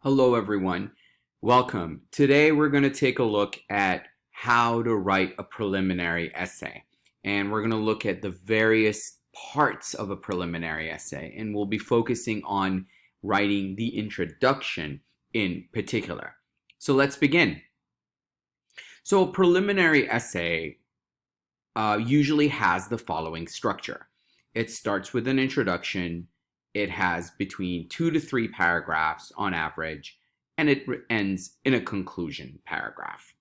Hello, everyone. Welcome. Today, we're going to take a look at how to write a preliminary essay. And we're going to look at the various parts of a preliminary essay. And we'll be focusing on writing the introduction in particular. So let's begin. So a preliminary essay usually has the following structure. It starts with an introduction. It has between 2 to 3 paragraphs on average, and it ends in a conclusion paragraph.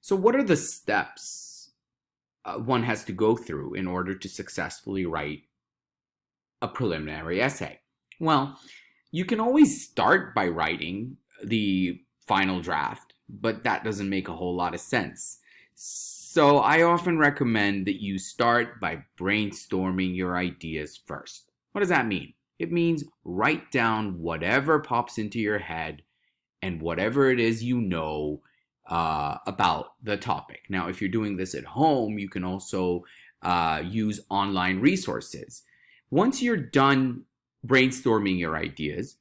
So what are the steps one has to go through in order to successfully write a preliminary essay? Well, you can always start by writing the final draft, but that doesn't make a whole lot of sense. So I often recommend that you start by brainstorming your ideas first. What does that mean? It means write down whatever pops into your head and whatever it is you know about the topic. Now, if you're doing this at home, you can also use online resources. Once you're done brainstorming your ideas,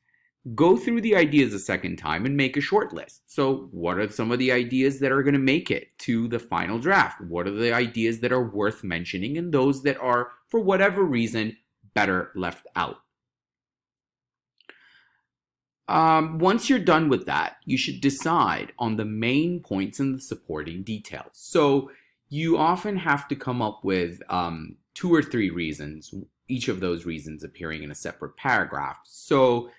go through the ideas a second time and make a short list. So what are some of the ideas that are going to make it to the final draft? What are the ideas that are worth mentioning and those that are, for whatever reason, better left out? Once you're done with that, you should decide on the main points and the supporting details. So you often have to come up with 2 or 3 reasons, each of those reasons appearing in a separate paragraph. So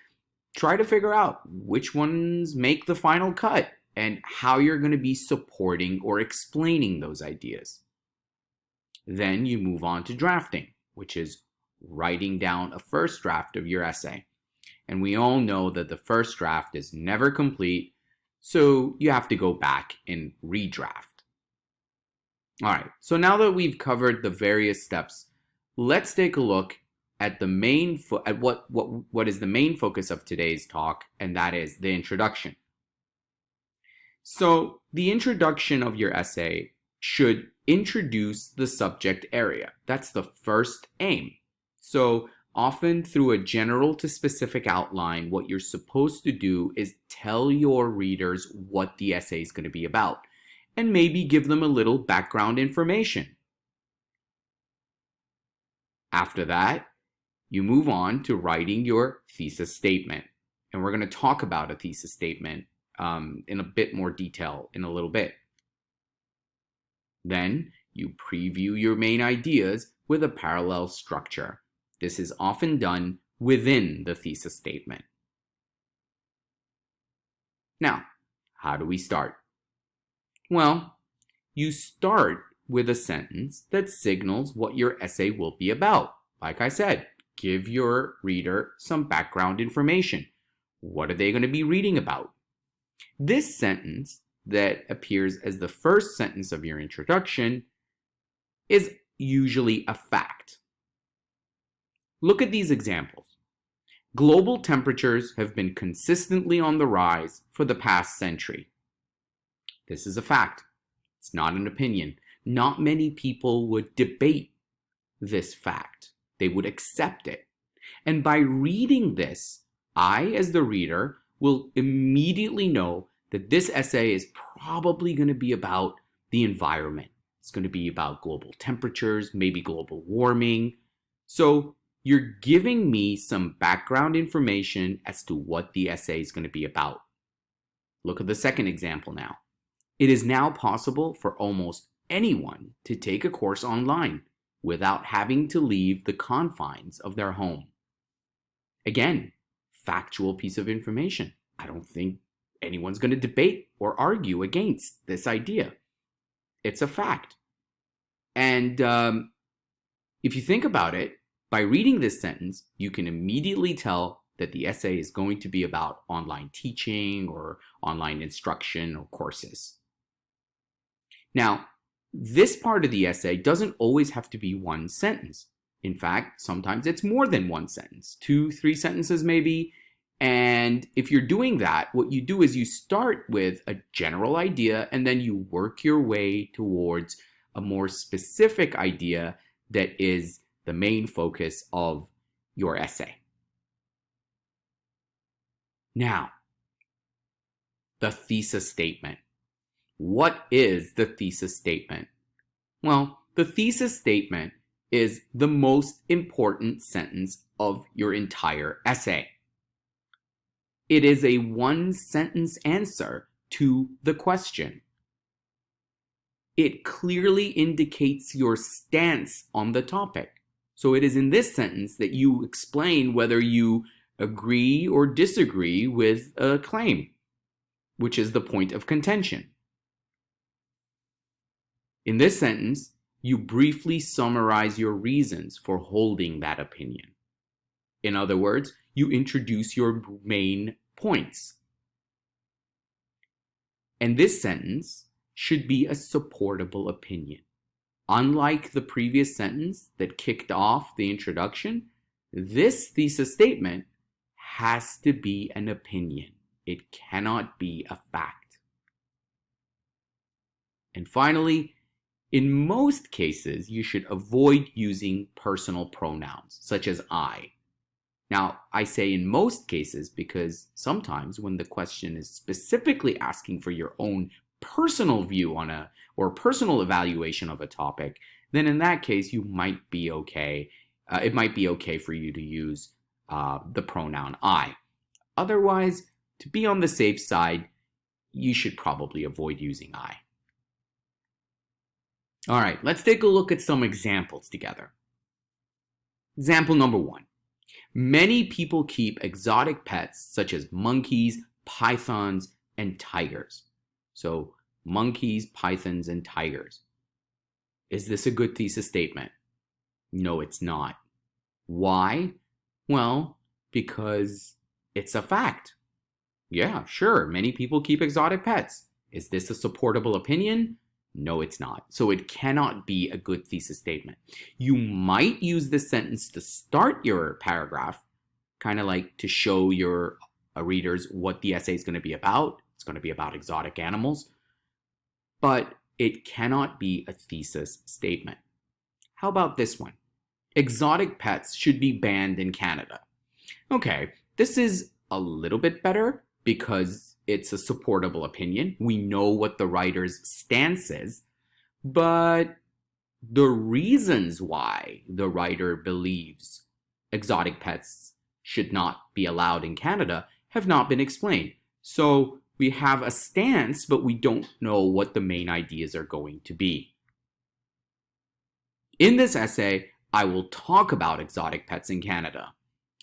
try to figure out which ones make the final cut and how you're going to be supporting or explaining those ideas. Then you move on to drafting, which is writing down a first draft of your essay. And we all know that the first draft is never complete, so you have to go back and redraft. All right, so now that we've covered the various steps, let's take a look at the main what is the main focus of today's talk, and that is the introduction. So the introduction of your essay should introduce the subject area. That's the first aim. So often through a general to specific outline, what you're supposed to do is tell your readers what the essay is going to be about, and maybe give them a little background information. After that, you move on to writing your thesis statement. And we're going to talk about a thesis statement in a bit more detail in a little bit. Then you preview your main ideas with a parallel structure. This is often done within the thesis statement. Now, how do we start? Well, you start with a sentence that signals what your essay will be about. Like I said, give your reader some background information. What are they going to be reading about? This sentence that appears as the first sentence of your introduction is usually a fact. Look at these examples. Global temperatures have been consistently on the rise for the past century. This is a fact. It's not an opinion. Not many people would debate this fact. They would accept it. And by reading this, I, as the reader, will immediately know that this essay is probably going to be about the environment. It's going to be about global temperatures, maybe global warming. So you're giving me some background information as to what the essay is going to be about. Look at the second example now. It is now possible for almost anyone to take a course online without having to leave the confines of their home. Again, factual piece of information. I don't think anyone's going to debate or argue against this idea. It's a fact. And if you think about it, by reading this sentence, you can immediately tell that the essay is going to be about online teaching or online instruction or courses. Now, this part of the essay doesn't always have to be one sentence. In fact, sometimes it's more than one sentence, 2, 3 sentences maybe. And if you're doing that, what you do is you start with a general idea and then you work your way towards a more specific idea that is the main focus of your essay. Now, the thesis statement. What is the thesis statement? Well, the thesis statement is the most important sentence of your entire essay. It is a one-sentence answer to the question. It clearly indicates your stance on the topic. So it is in this sentence that you explain whether you agree or disagree with a claim, which is the point of contention. In this sentence, you briefly summarize your reasons for holding that opinion. In other words, you introduce your main points. And this sentence should be a supportable opinion. Unlike the previous sentence that kicked off the introduction, this thesis statement has to be an opinion. It cannot be a fact. And finally, in most cases, you should avoid using personal pronouns, such as I. Now, I say in most cases because sometimes when the question is specifically asking for your own personal view on or personal evaluation of a topic, then in that case, you might be okay. It might be okay for you to use the pronoun I. Otherwise, to be on the safe side, you should probably avoid using I. All right, let's take a look at some examples together. Example number 1. Many people keep exotic pets such as monkeys, pythons, and tigers. So, monkeys, pythons, and tigers. Is this a good thesis statement? No, it's not. Why? Well, because it's a fact. Yeah, sure, many people keep exotic pets. Is this a supportable opinion? No, it's not. So it cannot be a good thesis statement. You might use this sentence to start your paragraph, kind of like to show your readers what the essay is going to be about. It's going to be about exotic animals. But it cannot be a thesis statement. How about this one? Exotic pets should be banned in Canada. Okay, this is a little bit better because it's a supportable opinion. We know what the writer's stance is, but the reasons why the writer believes exotic pets should not be allowed in Canada have not been explained. So we have a stance, but we don't know what the main ideas are going to be. In this essay, I will talk about exotic pets in Canada.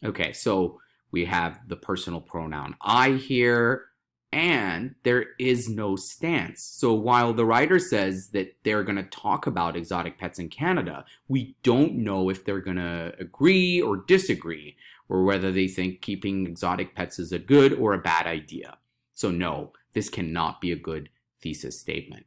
Okay, so we have the personal pronoun I here, and there is no stance. So while the writer says that they're going to talk about exotic pets in Canada, we don't know if they're going to agree or disagree, or whether they think keeping exotic pets is a good or a bad idea. So no, this cannot be a good thesis statement.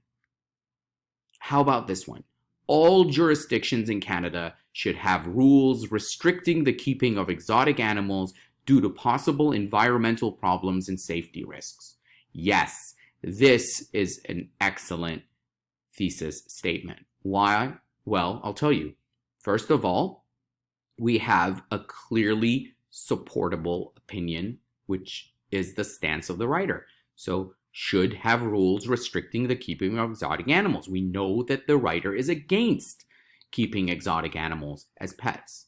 How about this one? All jurisdictions in Canada should have rules restricting the keeping of exotic animals due to possible environmental problems and safety risks. Yes, this is an excellent thesis statement. Why? Well, I'll tell you. First of all, we have a clearly supportable opinion, which is the stance of the writer. So, should have rules restricting the keeping of exotic animals. We know that the writer is against keeping exotic animals as pets.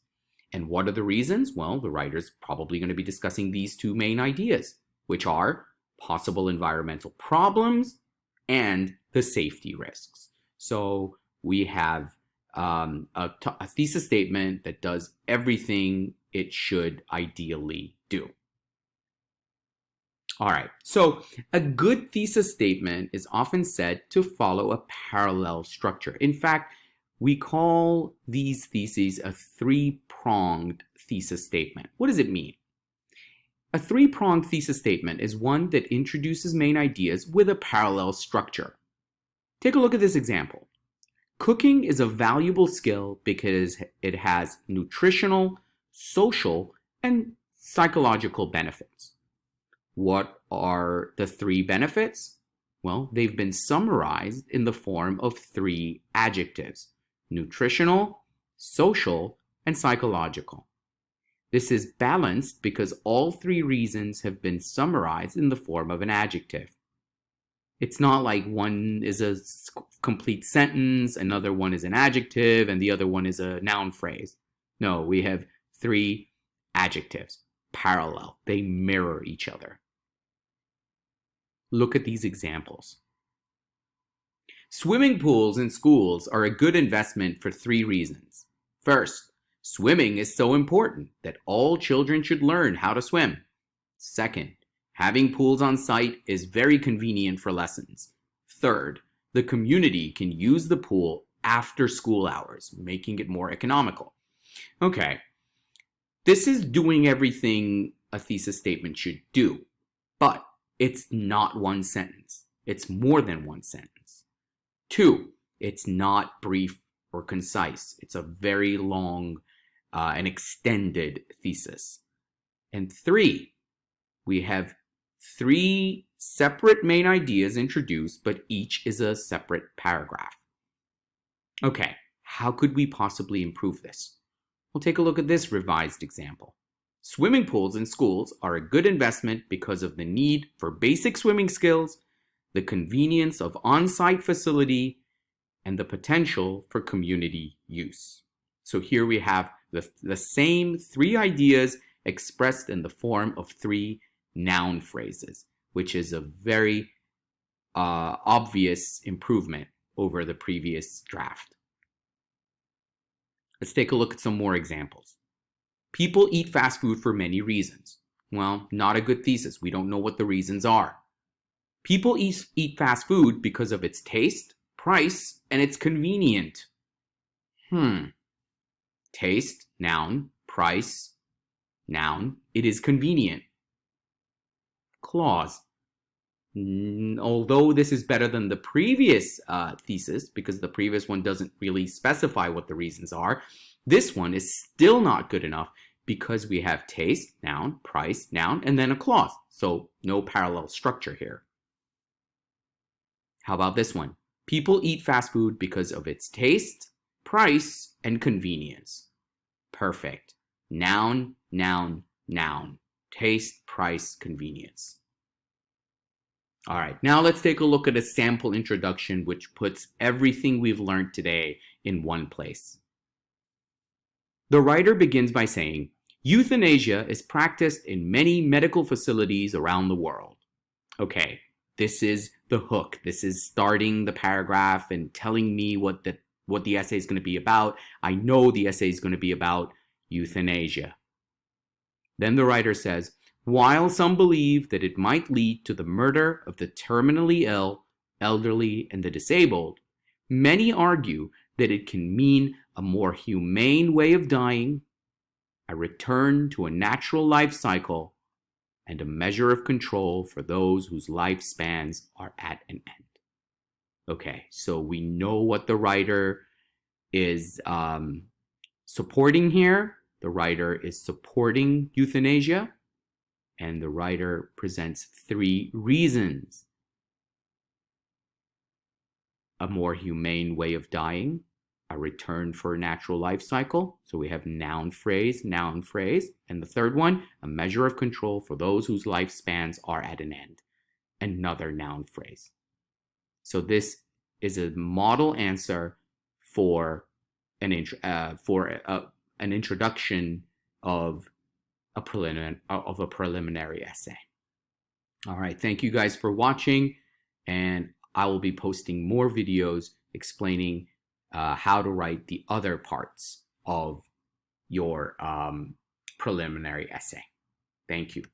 And what are the reasons? Well, the writer's probably going to be discussing these two main ideas, which are possible environmental problems and the safety risks. So we have a thesis statement that does everything it should ideally do. All right, so a good thesis statement is often said to follow a parallel structure. In fact, we call these theses a three-pronged thesis statement. What does it mean? A three-pronged thesis statement is one that introduces main ideas with a parallel structure. Take a look at this example. Cooking is a valuable skill because it has nutritional, social, and psychological benefits. What are the three benefits? Well, they've been summarized in the form of three adjectives: nutritional, social, and psychological. This is balanced because all three reasons have been summarized in the form of an adjective. It's not like one is a complete sentence, another one is an adjective, and the other one is a noun phrase. No, we have three adjectives, parallel. They mirror each other. Look at these examples. Swimming pools in schools are a good investment for three reasons. First, swimming is so important that all children should learn how to swim. Second, having pools on site is very convenient for lessons. Third, the community can use the pool after school hours, making it more economical. Okay, this is doing everything a thesis statement should do, but it's not one sentence. It's more than one sentence. 2, it's not brief or concise. It's a very long and extended thesis. And 3, we have 3 separate main ideas introduced, but each is a separate paragraph. Okay, how could we possibly improve this? We'll take a look at this revised example. Swimming pools in schools are a good investment because of the need for basic swimming skills, the convenience of on-site facility, and the potential for community use. So here we have the same 3 ideas expressed in the form of 3 noun phrases, which is a very obvious improvement over the previous draft. Let's take a look at some more examples. People eat fast food for many reasons. Well, not a good thesis. We don't know what the reasons are. People eat fast food because of its taste, price, and it's convenient. Taste, noun, price, noun, it is convenient. Clause. Although this is better than the previous thesis, because the previous one doesn't really specify what the reasons are, this one is still not good enough because we have taste, noun, price, noun, and then a clause. So no parallel structure here. How about this one? People eat fast food because of its taste, price, and convenience. Perfect. Noun, noun, noun. Taste, price, convenience. All right, now let's take a look at a sample introduction which puts everything we've learned today in one place. The writer begins by saying, euthanasia is practiced in many medical facilities around the world. Okay, this is the hook. This is starting the paragraph and telling me what the essay is going to be about. I know the essay is going to be about euthanasia. Then the writer says, while some believe that it might lead to the murder of the terminally ill, elderly, and the disabled, many argue that it can mean a more humane way of dying, a return to a natural life cycle, and a measure of control for those whose lifespans are at an end. Okay, so we know what the writer is supporting here. The writer is supporting euthanasia. And the writer presents 3 reasons. A more humane way of dying, a return for a natural life cycle. So we have noun phrase, and the third one, a measure of control for those whose lifespans are at an end. Another noun phrase. So this is a model answer for an introduction of a preliminary essay. All right, thank you guys for watching, and I will be posting more videos explaining how to write the other parts of your preliminary essay. Thank you.